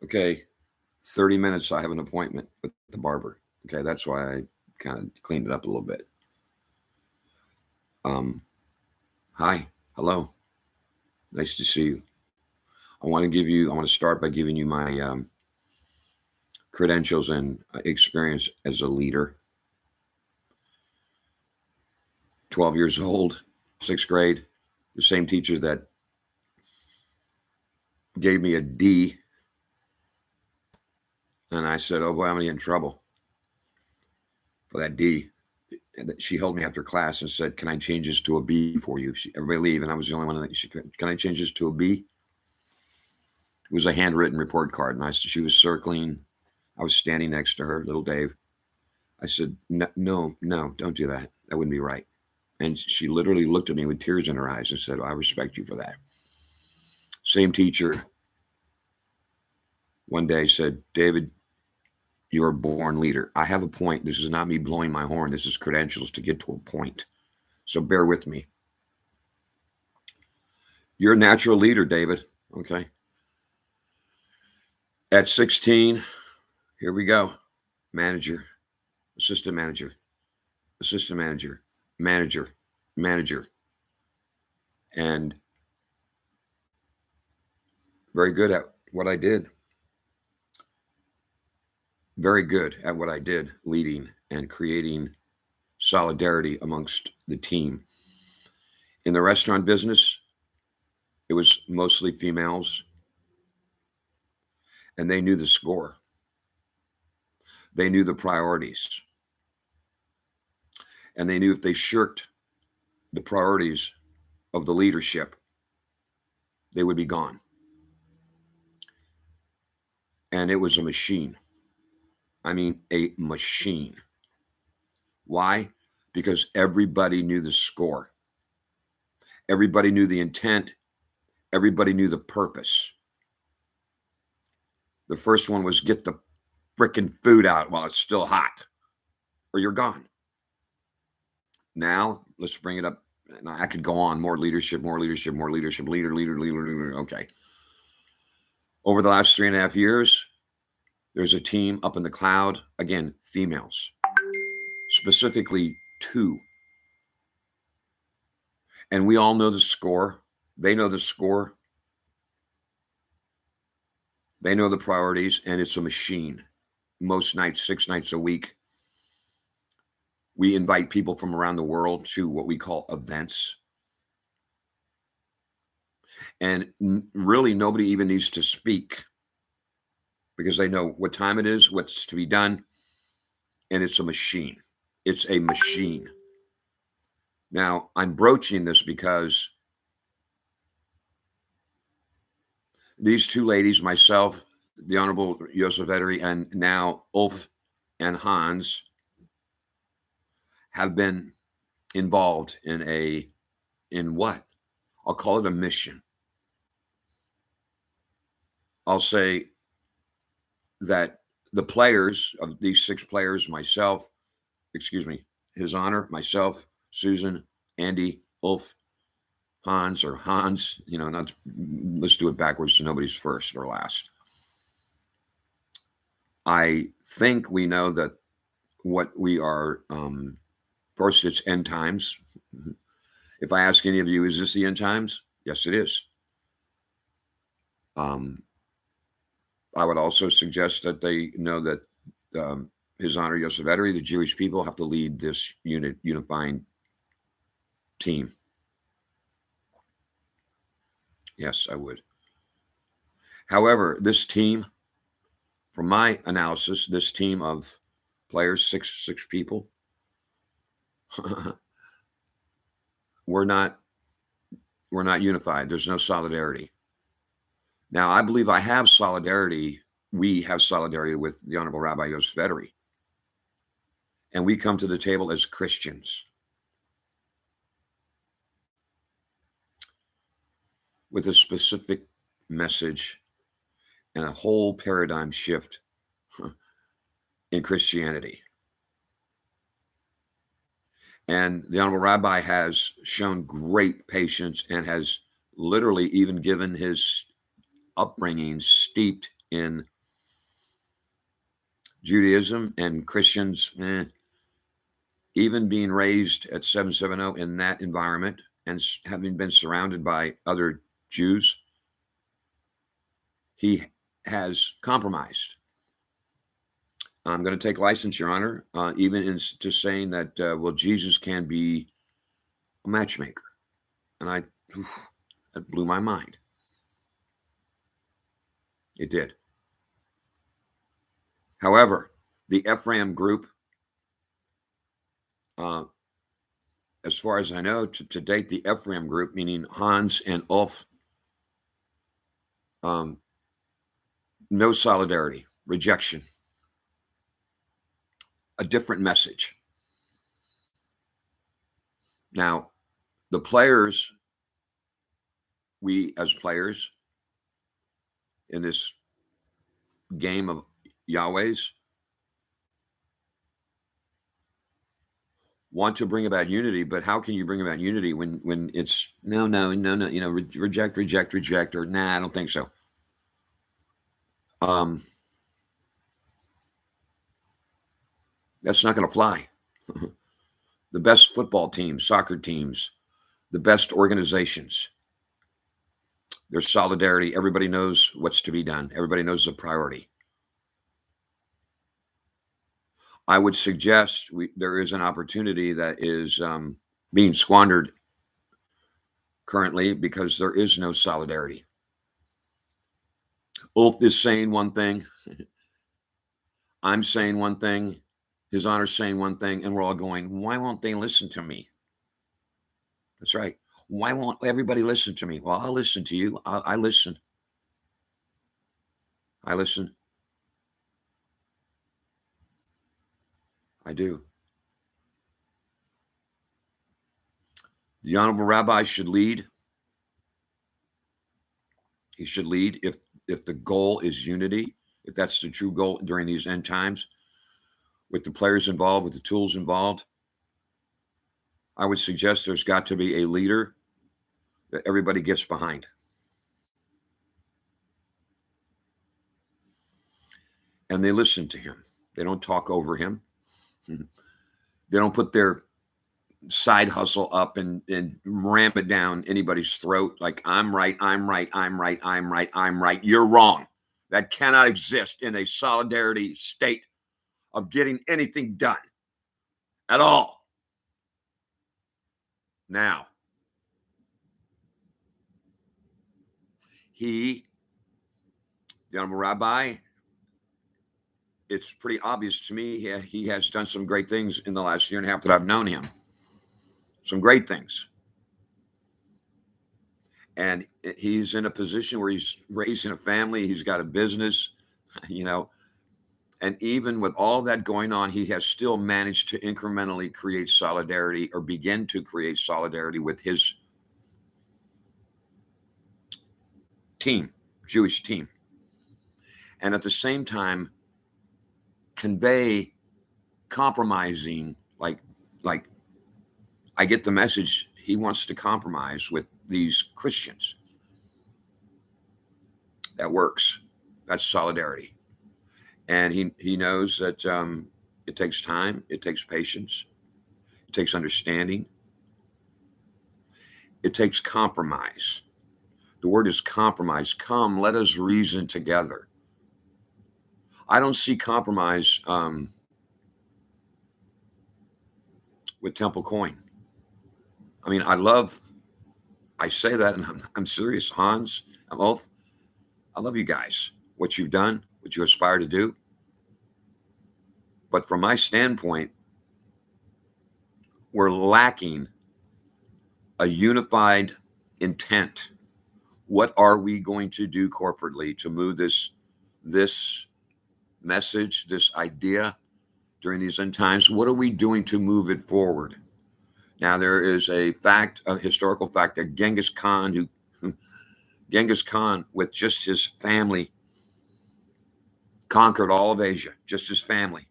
Okay, 30 minutes. I have an appointment with the barber. Okay, that's why I kind of cleaned it up a little bit. Um, Hi, hello, nice to see you. I want to start by giving you my credentials and experience as a leader. 12 years old, sixth grade, the same teacher that gave me a D. And I said, oh boy, I'm going to get in trouble for that D. And she held me after class and said, can I change this to a B for you? Everybody leave. And I was the only one that she could, can I change this to a B? It was a handwritten report card. And she was circling. I was standing next to her, little Dave. I said, no, no, no, don't do that. That wouldn't be right. And she literally looked at me with tears in her eyes and said, I respect you for that. Same teacher one day said, David, you're a born leader. I have a point. This is not me blowing my horn. This is credentials to get to a point. So bear with me. You're a natural leader, David. Okay. At 16, here we go. Manager, assistant manager, assistant manager, manager, manager. And very good at what I did. Very good at what I did, leading and creating solidarity amongst the team. In the restaurant business, it was mostly females, and they knew the score. They knew the priorities. And they knew if they shirked the priorities of the leadership, they would be gone. And it was a machine. I mean, a machine. Why? Because everybody knew the score. Everybody knew the intent. Everybody knew the purpose. The first one was get the frickin' food out while it's still hot, or you're gone. Now, let's bring it up. I could go on. More leadership, more leadership, more leadership, leader. Okay. Over the last 3.5 years, there's a team up in the cloud. Again, females, specifically 2. And we all know the score. They know the score. They know the priorities, and it's a machine. Most nights, 6 nights a week, we invite people from around the world to what we call events. And really, nobody even needs to speak because they know what time it is, what's to be done, and it's a machine. It's a machine. Now, I'm broaching this because these 2 ladies, myself, the Honorable Joseph Vettery, and now Ulf and Hans, have been involved in what? I'll call it a mission. I'll say that the players of these 6 players, myself, His Honor, myself, Susan, Andy, Ulf, Hans, or Hans, let's do it backwards so nobody's first or last. I think we know that what we are, first, it's end times. If I ask any of you, is this the end times? Yes, it is. I would also suggest that they know that His Honor Yosef Vettery, the Jewish people, have to lead this unifying team. Yes, I would. However, this team, from my analysis, this team of players, six people, we're not unified. There's no solidarity. Now, I believe I have solidarity. We have solidarity with the Honorable Rabbi Yosef Vettery. And we come to the table as Christians with a specific message and a whole paradigm shift in Christianity. And the Honorable Rabbi has shown great patience and has literally even given his upbringing steeped in Judaism and Christians, even being raised at 770 in that environment and having been surrounded by other Jews, he has compromised. I'm going to take license, Your Honor, even into saying that, well, Jesus can be a matchmaker. And that blew my mind. It did. However, the Ephraim group, as far as I know, to date, the Ephraim group, meaning Hans and Ulf, no solidarity, rejection, a different message. Now, the players, we as players in this game of Yahweh's, want to bring about unity, but how can you bring about unity when it's no, reject, or nah, I don't think so. That's not going to fly. The best football teams, soccer teams, the best organizations, there's solidarity. Everybody knows what's to be done. Everybody knows the priority. I would suggest there is an opportunity that is being squandered currently because there is no solidarity. Ulf is saying one thing. I'm saying one thing. His Honor's saying one thing. And we're all going, why won't they listen to me? That's right. Why won't everybody listen to me? Well, I'll listen to you. I listen. I listen. I do. The Honorable Rabbi should lead. He should lead if the goal is unity, if that's the true goal during these end times, with the players involved, with the tools involved. I would suggest there's got to be a leader that everybody gets behind. And they listen to him. They don't talk over him. They don't put their side hustle up and ram it down anybody's throat like I'm right, I'm right, I'm right, I'm right, I'm right. You're wrong. That cannot exist in a solidarity state of getting anything done at all. Now, the Honorable Rabbi, it's pretty obvious to me he has done some great things in the last year and a half that I've known him. Some great things. And he's in a position where he's raising a family. He's got a business, and even with all that going on, he has still managed to incrementally create solidarity or begin to create solidarity with his team, Jewish team. And at the same time, convey compromising, like I get the message he wants to compromise with these Christians. That works. That's solidarity. And he knows that it takes time, it takes patience, it takes understanding, it takes compromise. The word is compromise. Come, let us reason together. I don't see compromise with Temple Coin. I mean, I say that, and I'm serious. Hans, I'm Ulf. I love you guys, what you've done, what you aspire to do. But from my standpoint, we're lacking a unified intent. What are we going to do corporately to move this message, this idea during these end times? What are we doing to move it forward? Now, there is a historical fact that Genghis Khan, with just his family, conquered all of Asia, just his family.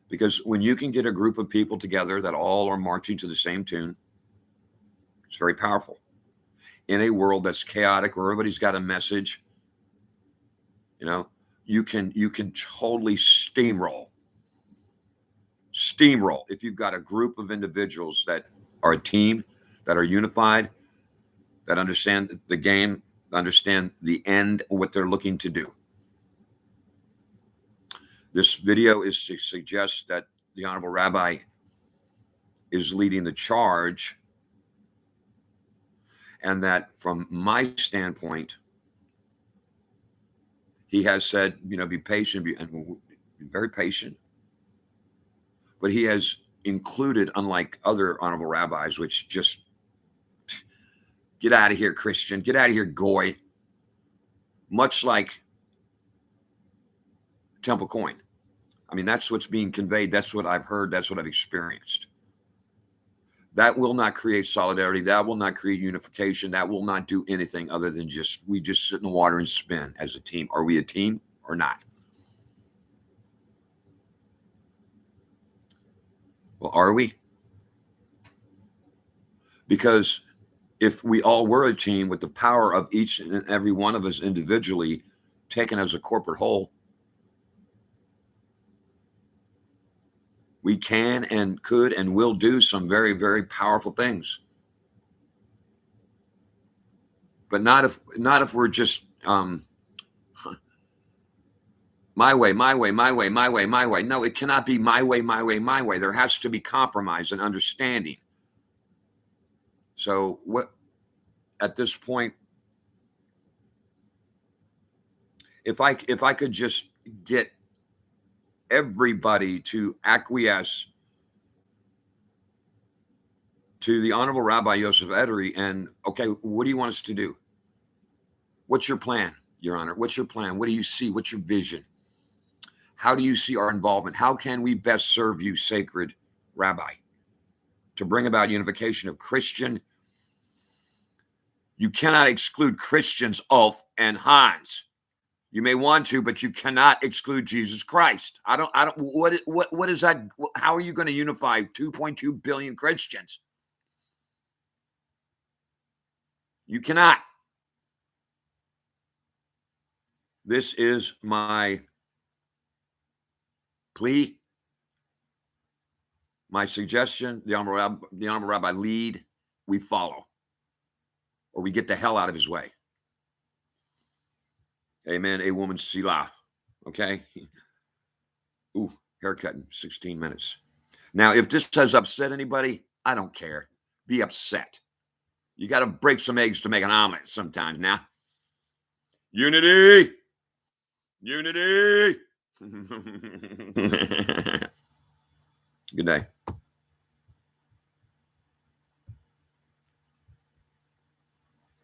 Because when you can get a group of people together that all are marching to the same tune, it's very powerful. In a world that's chaotic, where everybody's got a message, You know, you can totally steamroll if you've got a group of individuals that are a team, that are unified, that understand the game, understand the end, what they're looking to do. This video is to suggest that the Honorable Rabbi is leading the charge, and that from my standpoint, he has said, be patient, be very patient. But he has included, unlike other honorable rabbis, which just get out of here, Christian, get out of here, Goy. Much like Temple Coin. I mean, that's what's being conveyed. That's what I've heard. That's what I've experienced. That will not create solidarity. That will not create unification. That will not do anything other than we just sit in the water and spin as a team. Are we a team or not? Well, are we? Because if we all were a team with the power of each and every one of us individually taken as a corporate whole, we can and could and will do some very, very powerful things. But not if we're just my way, my way, my way, my way, my way. No, it cannot be my way, my way, my way. There has to be compromise and understanding. So at this point, if I could just get everybody to acquiesce to the Honorable Rabbi Yosef Ederi, and okay, what do you want us to do? What's your plan, Your Honor? What's your plan? What do you see? What's your vision? How do you see our involvement? How can we best serve you, sacred Rabbi, to bring about unification of Christian? You cannot exclude Christians, Ulf and Hans. You may want to, but you cannot exclude Jesus Christ. What is that? How are you going to unify 2.2 billion Christians? You cannot. This is my plea, my suggestion. The Honorable Rabbi lead, we follow, or we get the hell out of his way. Amen. A woman, Selah. Okay. Ooh, haircut in 16 minutes. Now, if this has upset anybody, I don't care. Be upset. You got to break some eggs to make an omelet sometimes now. Unity. Unity. Good day.